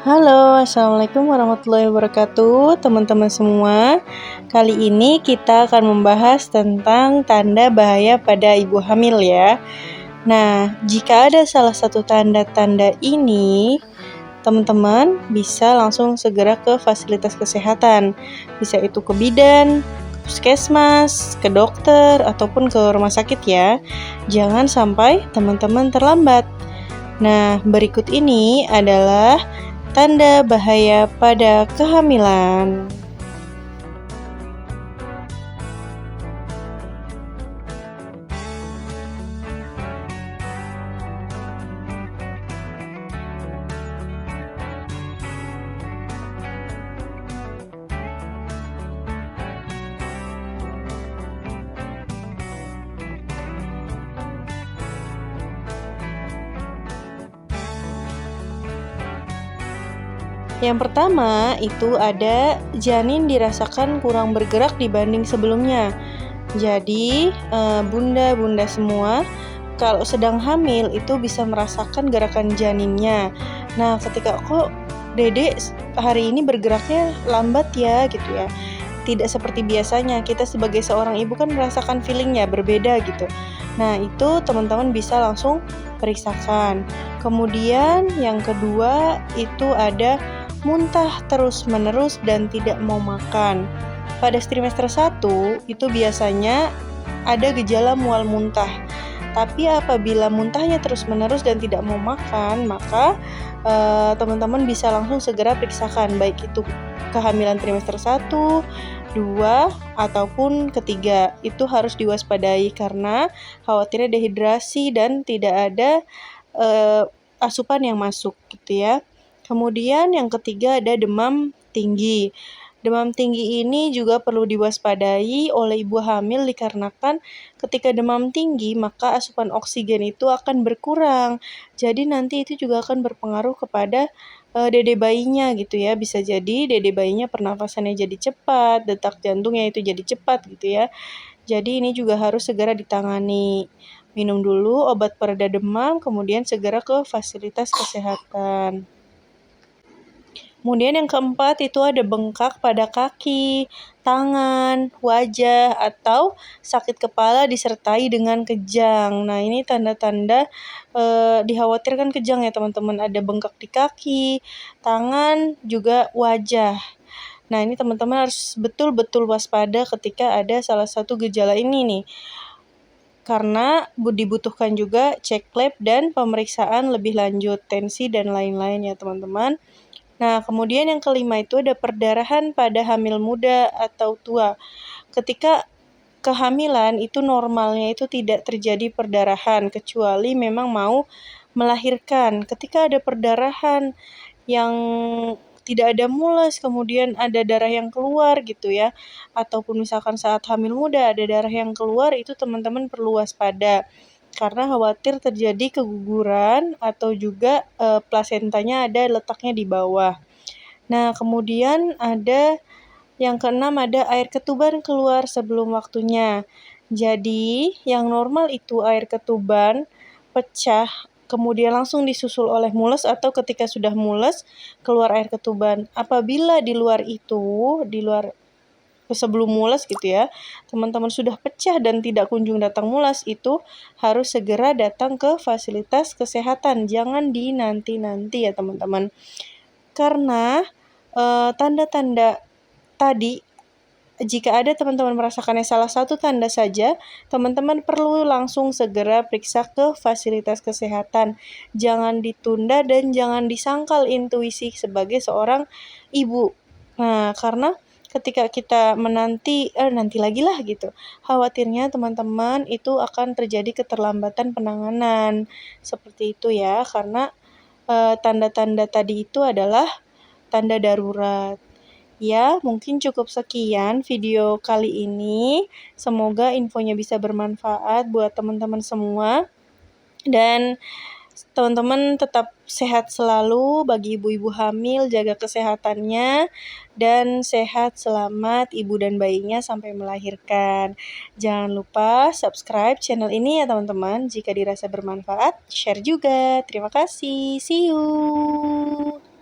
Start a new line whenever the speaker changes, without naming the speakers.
Halo, Assalamualaikum warahmatullahi wabarakatuh, teman-teman semua. Kali ini kita akan membahas tentang tanda bahaya pada ibu hamil ya. Nah, jika ada salah satu tanda-tanda ini, teman-teman bisa langsung segera ke fasilitas kesehatan. Bisa itu ke bidan, ke puskesmas, ke dokter, ataupun ke rumah sakit ya. Jangan sampai teman-teman terlambat. Nah, berikut ini adalah tanda bahaya pada kehamilan. Yang pertama itu ada janin dirasakan kurang bergerak dibanding sebelumnya. Jadi bunda-bunda semua kalau sedang hamil itu bisa merasakan gerakan janinnya. Nah, ketika kok dedek hari ini bergeraknya lambat ya gitu ya. Tidak seperti biasanya, kita sebagai seorang ibu kan merasakan feelingnya berbeda gitu. Nah, itu teman-teman bisa langsung periksakan. Kemudian yang kedua itu ada muntah terus-menerus dan tidak mau makan. Pada trimester 1 itu biasanya ada gejala mual muntah. Tapi apabila muntahnya terus-menerus dan tidak mau makan, maka teman-teman bisa langsung segera periksakan, baik itu kehamilan trimester 1, 2, ataupun ketiga. Itu harus diwaspadai karena khawatirnya dehidrasi dan tidak ada asupan yang masuk gitu ya. Kemudian yang ketiga ada demam tinggi. Demam tinggi ini juga perlu diwaspadai oleh ibu hamil dikarenakan ketika demam tinggi maka asupan oksigen itu akan berkurang. Jadi nanti itu juga akan berpengaruh kepada dede bayinya gitu ya. Bisa jadi dede bayinya pernafasannya jadi cepat, detak jantungnya itu jadi cepat gitu ya. Jadi ini juga harus segera ditangani. Minum dulu obat pereda demam, kemudian segera ke fasilitas kesehatan. Kemudian yang keempat itu ada bengkak pada kaki, tangan, wajah, atau sakit kepala disertai dengan kejang. Nah, ini tanda-tanda dikhawatirkan kejang ya teman-teman. Ada bengkak di kaki, tangan, juga wajah. Nah, ini teman-teman harus betul-betul waspada ketika ada salah satu gejala ini nih. Karena dibutuhkan juga cek lab dan pemeriksaan lebih lanjut, tensi dan lain-lain ya teman-teman. Nah, kemudian yang kelima itu ada perdarahan pada hamil muda atau tua. Ketika kehamilan itu normalnya itu tidak terjadi perdarahan, kecuali memang mau melahirkan. Ketika ada perdarahan yang tidak ada mules, kemudian ada darah yang keluar gitu ya, ataupun misalkan saat hamil muda ada darah yang keluar, itu teman-teman perlu waspada. Karena khawatir terjadi keguguran atau juga plasentanya ada letaknya di bawah. Nah, kemudian ada yang keenam ada air ketuban keluar sebelum waktunya. Jadi, yang normal itu air ketuban pecah, kemudian langsung disusul oleh mules atau ketika sudah mules keluar air ketuban. Apabila di luar sebelum mules gitu ya, teman-teman sudah pecah dan tidak kunjung datang mules, itu harus segera datang ke fasilitas kesehatan. Jangan dinanti-nanti ya teman-teman. Karena tanda-tanda tadi, jika ada teman-teman merasakannya salah satu tanda saja, teman-teman perlu langsung segera periksa ke fasilitas kesehatan. Jangan ditunda dan jangan disangkal intuisi sebagai seorang ibu. Nah, karena ketika kita nanti lagi lah gitu, khawatirnya teman-teman itu akan terjadi keterlambatan penanganan. Seperti itu ya, karena tanda-tanda tadi itu adalah tanda darurat. Ya, mungkin cukup sekian video kali ini. Semoga infonya bisa bermanfaat buat teman-teman semua. Dan teman-teman tetap sehat selalu bagi ibu-ibu hamil, jaga kesehatannya, dan sehat selamat ibu dan bayinya sampai melahirkan. Jangan lupa subscribe channel ini ya teman-teman. Jika dirasa bermanfaat, share juga. Terima kasih. See you.